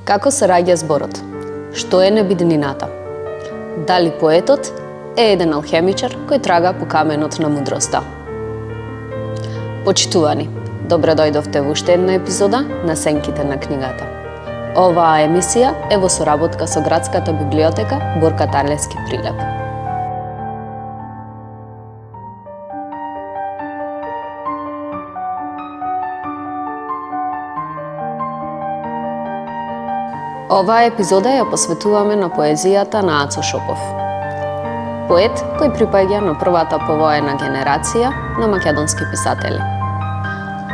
Како се раѓа зборот? Што е небиднината? Дали поетот е еден алхемичар кој трага по каменот на мудроста? Почитувани, добре дојдовте во уште една епизода на Сенките на книгата. Оваа емисија е во соработка со Градската библиотека Борка Тарлевски Прилеп. Оваа епизода ја посветуваме на поезијата на Ацо Шопов. Поет кој припаѓа на првата повоена генерација на македонски писатели.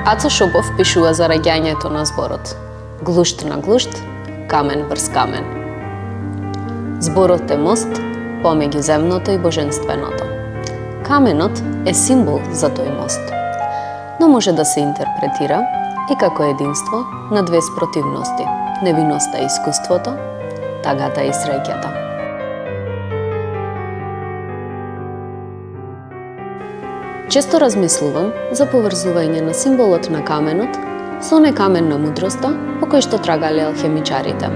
Ацо Шопов пишува за раѓањето на зборот глушт на глушт, камен врз камен. Зборот е мост помеѓу земното и боженственото. Каменот е символ за тој мост, но може да се интерпретира и како единство на две спротивности – невиноста и искуството, тагата и среќата. Често размислувам за поврзување на символот на каменот со оне камен на мудроста по кој што трагале алхемичарите.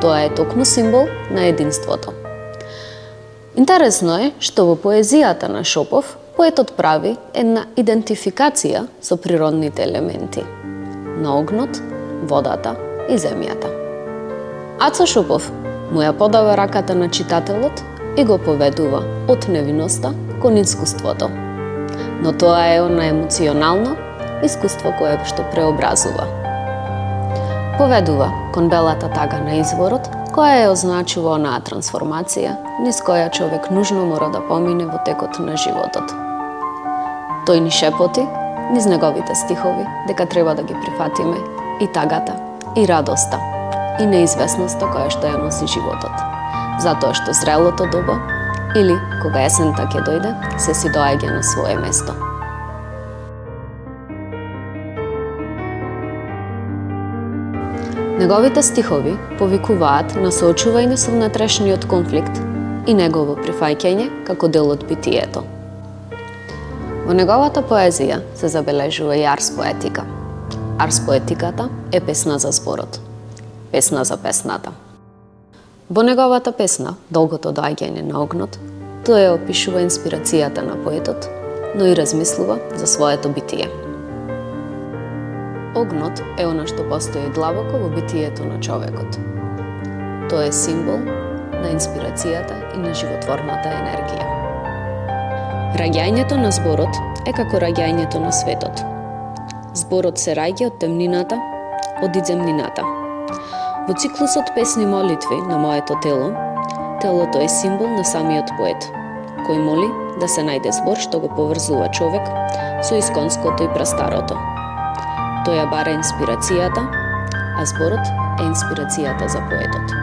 Тоа е токму символ на единството. Интересно е што во поезијата на Шопов поетот прави една идентификација со природните елементи на огнот, водата и земјата. Ацо Шопов му ја подава раката на читателот и го поведува од невиноста кон искуството. Но тоа е она емоционално искуство кое што преобразува. Поведува кон белата тага на изворот, која е означува онаа трансформација низ која човек нужно мора да помине во текот на животот. Тој ни шепоти низ неговите стихови дека треба да ги прифатиме и тагата, и радоста, и неизвестноста која што ја носи животот. Затоа што зрелото доба, или кога есента ќе дојде, се си доаѓа на свое место. Неговите стихови повикуваат на соочување со внатрешниот конфликт и негово прифаќање како дел од битието. Во неговата поезија се забележува и арс поетика. Арс поетиката е песна за зборот, песна за песната. Во неговата песна, долгото доаѓање на огнот, тој ја опишува инспирацијата на поетот, но и размислува за своето битие. Огнот е она што постои длабоко во битието на човекот. Тоа е символ на инспирацијата и на животворната енергија. Раѓањето на зборот е како раѓањето на светот. Зборот се раѓа од темнината, од идземнината. Во циклусот песни молитви на моето тело, телото е символ на самиот поет, кој моли да се најде збор што го поврзува човек со исконското и прастарото. Тој ја бара инспирацијата, а зборот е инспирацијата за поетот.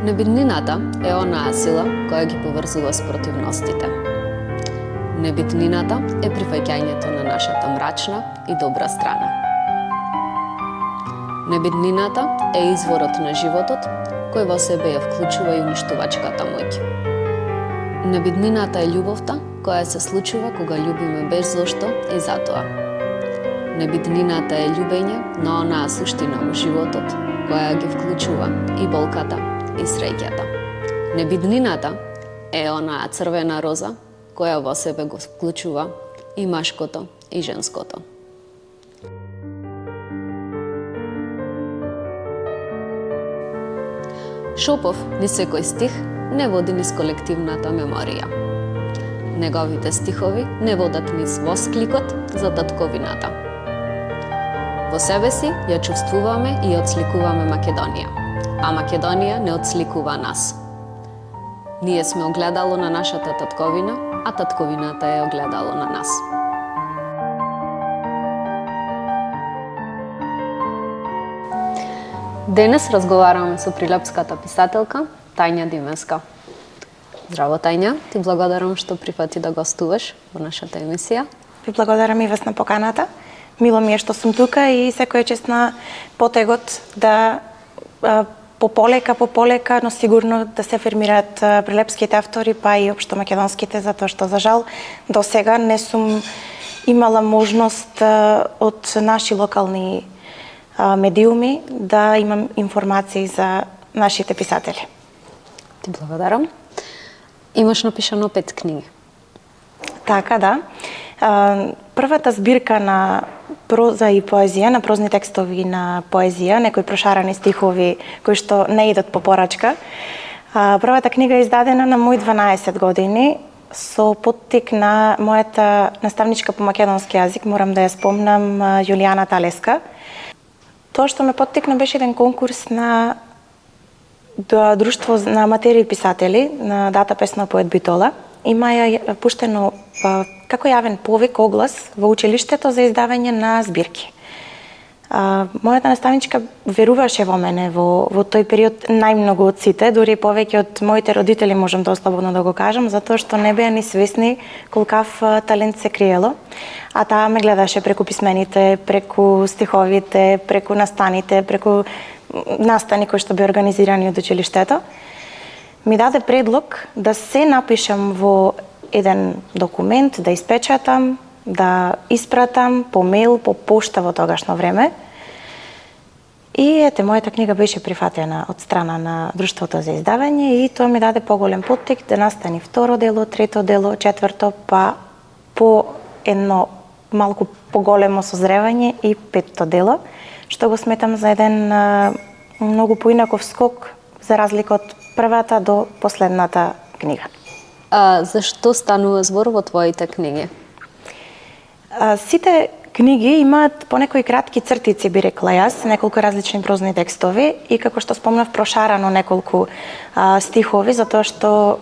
Небиднината е онаа сила која ги поврзува спротивностите. Небиднината е прифаќањето на нашата мрачна и добра страна. Небиднината е изворот на животот кој во себе ја вклучува и уништувачката моќ. Небиднината е љубовта која се случува кога љубиме без зошто и затоа. Небиднината е љубење на онаа суштина во животот која ги вклучува и болката и среќата. Небиднината е онаа црвена роза која во себе го вклучува и машкото и женското. Шопов низ секој стих не води низ колективната меморија. Неговите стихови не водат низ воскликот за татковината. Во себе си ја чувствуваме и отсликуваме Македонија, а Македонија не отсликува нас. Ние сме огледало на нашата татковина, а татковината е огледало на нас. Денес разговараме со прилепската писателка Тања Димевска. Здраво, Тања, ти благодарам што прифати да гостуваш во нашата емисија. Ви благодарам и вас на поканата. Мило ми е што сум тука и секој чест на потегот да по полека, но сигурно да се формираат прилепските автори, па и општо македонските, затоа што за жал до сега не сум имала можност од наши локални медиуми да имам информации за нашите писатели. Ти благодарам. Имаш напишано 5 книги. Така, да. Првата збирка на проза и поезија, на прозни текстови на поезија, некои прошарани стихови кои што не идат по порачка. Првата книга е издадена на мој 12 години со поттик на мојата наставничка по македонски јазик, морам да ја спомнам, Јулијана Талеска. Тоа што ме поттикна беше еден конкурс на Друштво на аматери писатели на Дата песна поет Битола. Има ја пуштено како јавен повик, оглас во училиштето за издавање на збирки. Мојата наставничка веруваше во мене во тој период најмногу од сите, дури повеќе од моите родители, можам да слободно да го кажам, затоа што не беа ни свесни колкав талент се криело. А таа ме гледаше преку писмените, преку стиховите, преку настаните, преку настани кои што беа организирани од училиштето. Ми даде предлог да се напишам во еден документ, да испечатам, да испратам по мејл, по пошта во тогашно време. И ете, мојата книга беше прифатена од страна на Друштвото за издавање и тоа ми даде поголем поттик да настани второ дело, трето дело, четврто, па по едно малку поголемо созревање и петто дело, што го сметам за еден многу поинаков скок за разлика од првата до последната книга. Зашто станува збор во твоите книги? Сите книги имаат по некои кратки цртици, би рекла јас, неколку различни прозни текстови и како што спомнав прошарано неколку стихови, затоа што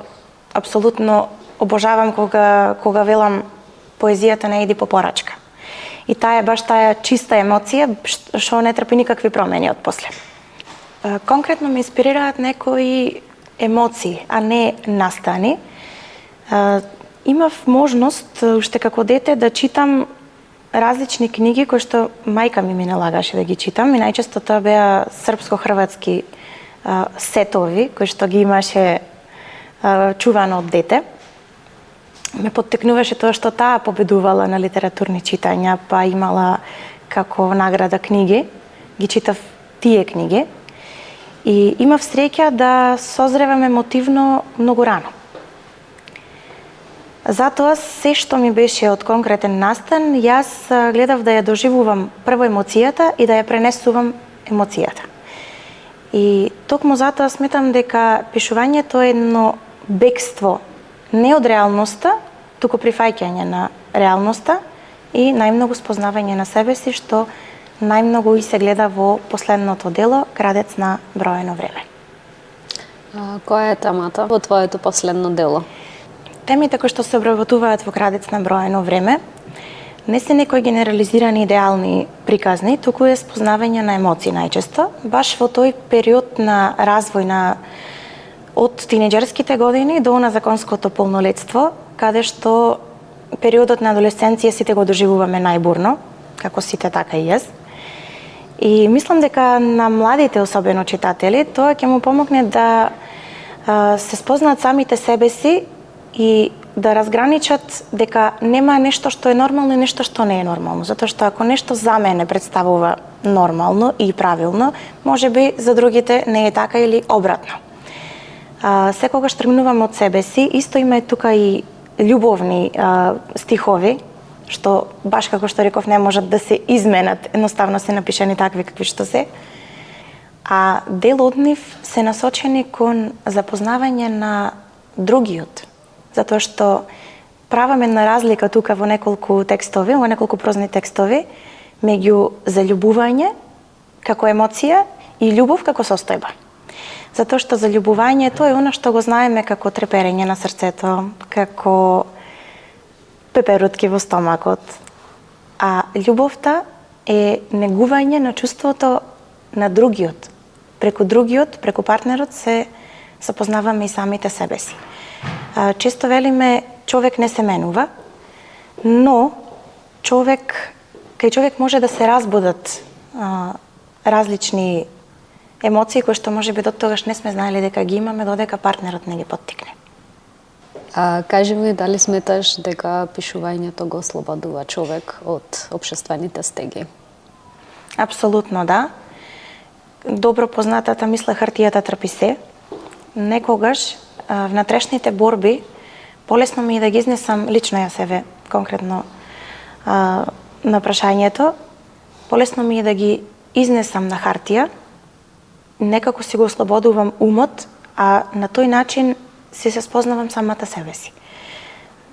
апсолутно обожавам кога велам поезијата не иди по порачка. И таа е баш таа чиста емоција што не трпи никакви промени од после. Конкретно ме инспирираат некои емоции, а не настани. Имав можност уште како дете да читам различни книги кои што мајка ми не лагаше да ги читам и најчесто тоа беа српско-хрватски сетови кои што ги имаше чувано од дете. Ме поттекнуваше тоа што таа победувала на литературни читања, па имала како награда книги. Ги читав тие книги и имав среќа да созревам емотивно многу рано. Затоа се што ми беше од конкретен настан, јас гледав да ја доживувам прво емоцијата и да ја пренесувам емоцијата. И токму затоа сметам дека пишувањето е едно бегство не од реалноста, туку прифаќање на реалноста и најмногу спознавање на себе си, што најмногу и се гледа во последното дело Крадец на броено време. Која е темата во твоето последно дело? Темите кои што се обработуваат во Крадец на броено време не се некои генерализирани идеални приказни, туку е спознавање на емоции најчесто, баш во тој период на развој од тинеџерските години до на законското полнолетство, каде што периодот на адолесценција сите го доживуваме најбурно, како сите така и јас. И мислам дека на младите, особено читатели, тоа ќе му помогне да се спознаат самите себе си и да разграничат дека нема нешто што е нормално и нешто што не е нормално. Затоа што ако нешто за мене представува нормално и правилно, можеби за другите не е така или обратно. Секогаш тргнуваме од себе си, исто има и тука и љубовни стихови, што баш како што реков не можат да се изменат, едноставно се напишани такви какви што се. А дел од нив се насочени кон запознавање на другиот, затоа што праваме на разлика тука во неколку текстови, во неколку прозни текстови, меѓу заљубување како емоција и љубов како состојба. Затоа што заљубувањето е она што го знаеме како треперење на срцето, како пеперутки во стомакот. А љубовта е негување на чувството на другиот. Преку партнерот се запознаваме и самите себе си. Често велиме човек не се менува, но кај човек може да се разбудат различни емоции кои што можеби до тогаш не сме знаели дека ги имаме, додека партнерот не ги поттикне. Кажи ми, дали сметаш дека пишувањето го ослободува човек од општествените стеги? Апсолутно да. Добро познатата мисла хартијата трпи се. Некогаш внатрешните борби полесно ми е да ги изнесам лично ја себе, конкретно на прашањето, полесно ми е да ги изнесам на хартија, некако си го ослободувам умот, а на тој начин се спознавам самата себе си.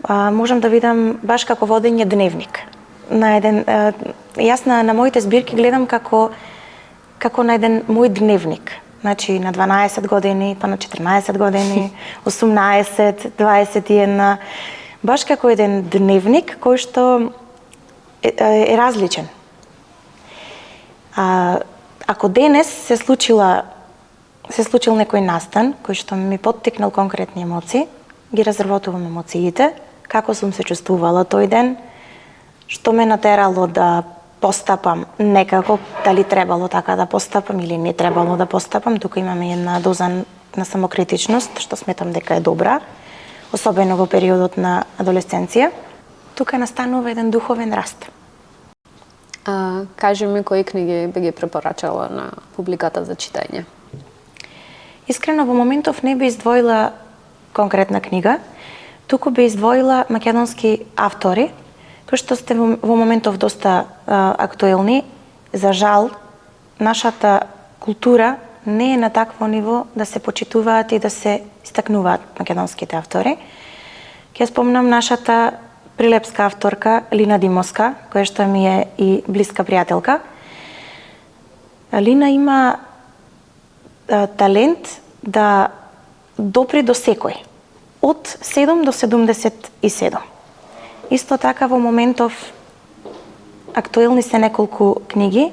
Можам да видам баш како водење дневник. Јас на моите збирки гледам како на еден мој дневник. Значи на 12 години, па на 14 години, 18, 21, баш како еден дневник кој што е различен. Ако денес се случил некој настан кој што ми поттикнал конкретни емоции, ги разработувам емоциите, како сум се чувствувала тој ден, што ме натерало да постапам некако, дали требало така да постапам или не требало да постапам, тука имаме една доза на самокритичност, што сметам дека е добра, особено во периодот на адолесценција. Тука настанува еден духовен раст. Кажи ми, кои книги би ги препорачала на публиката за читање? Искрено, во моментов не би издвоила конкретна книга, туку би издвоила македонски автори, кои што сте во моментов доста актуелни. За жал, нашата култура не е на такво ниво да се почитуваат и да се истакнуваат македонските автори. Ќе спомнам нашата прилепска авторка Лина Димовска, која што ми е и блиска пријателка. Лина има талент да допре до секој, од 7 до 77. Исто така во моментов актуелни се неколку книги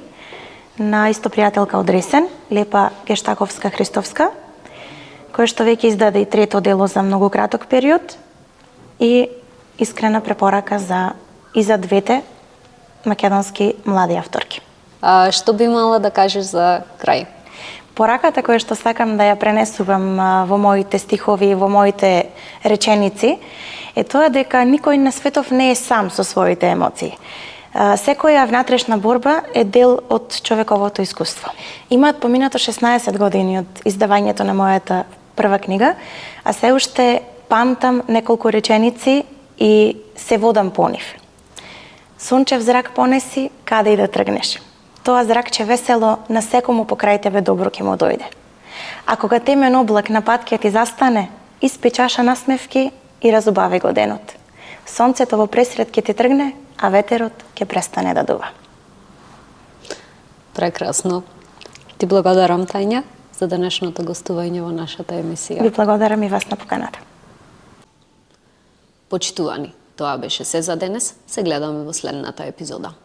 на исто пријателка од Ресен, Лепа Гештаковска-Христовска, која што веќе издаде и трето дело за многу краток период, и искрена препорака и за двете македонски млади авторки. Што би имала да кажеш за крај? Пораката која што сакам да ја пренесувам во моите стихови, во моите реченици, е тоа дека никој на светов не е сам со своите емоции. Секоја внатрешна борба е дел од човековото искуство. Имаат поминато 16 години од издавањето на мојата прва книга, а се уште памтам неколку реченици и се водам по нив. Сончев зрак понеси, каде и да тргнеш. Тоа зракче весело на секому покрај тебе добро ќе му дојде. А кога темен облак на пат ќе ти застане, испи чаша насмевки и разубави го денот. Сонцето во пресред ќе ти тргне, а ветерот ќе престане да дува. Прекрасно. Ти благодарам, Тања, за денешното гостување во нашата емисија. Ви благодарам и вас на поканата. Почитувани, тоа беше се за денес. Се гледаме во следната епизода.